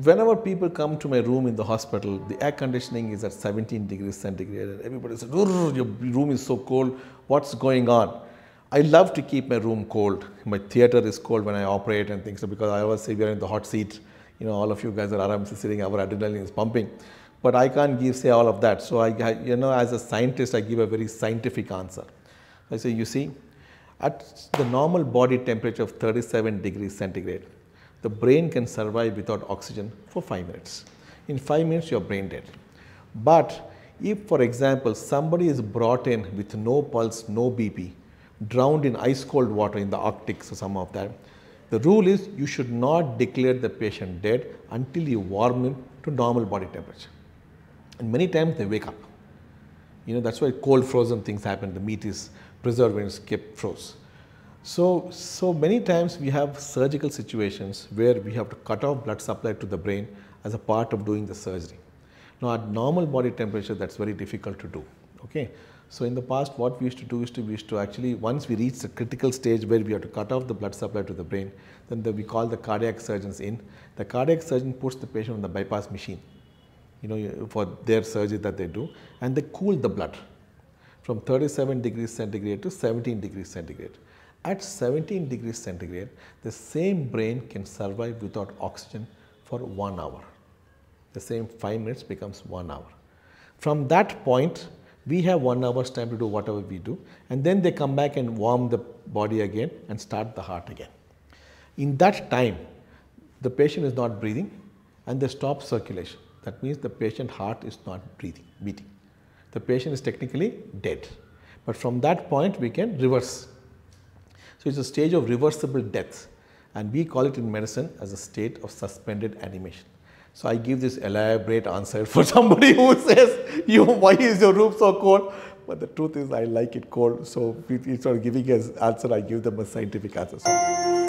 whenever people come to my room in the hospital, the air conditioning is at 17 degrees centigrade and everybody says, your room is so cold, what's going on? I love to keep my room cold. My theater is cold when I operate and things, because I always say we are in the hot seat. You know, all of you guys are around sitting, our adrenaline is pumping. But I can't say all of that. So as a scientist, I give a very scientific answer. I say, you see, at the normal body temperature of 37 degrees centigrade, the brain can survive without oxygen for 5 minutes. In 5 minutes, you're brain dead. But if, for example, somebody is brought in with no pulse, no BP, drowned in ice cold water in the Arctic or some of that, the rule is you should not declare the patient dead until you warm him to normal body temperature. And many times they wake up. You know, that's why cold frozen things happen. The meat is preserved when it's kept froze. So many times we have surgical situations where we have to cut off blood supply to the brain as a part of doing the surgery. Now at normal body temperature, that's very difficult to do. Okay. So in the past, what we used to do is we used to actually, once we reach the critical stage where we have to cut off the blood supply to the brain, then we call the cardiac surgeons in. The cardiac surgeon puts the patient on the bypass machine, you know, for their surgery that they do, and they cool the blood from 37 degrees centigrade to 17 degrees centigrade. At 17 degrees centigrade, the same brain can survive without oxygen for 1 hour. The same 5 minutes becomes 1 hour. From that point, we have 1 hour's time to do whatever we do, and then they come back and warm the body again and start the heart again. In that time, the patient is not breathing and they stop circulation. That means the patient heart is not beating. The patient is technically dead. But from that point, we can reverse. So it's a stage of reversible death, and we call it in medicine as a state of suspended animation. So I give this elaborate answer for somebody who says, why is your room so cold? But the truth is I like it cold. So instead of giving an answer, I give them a scientific answer. So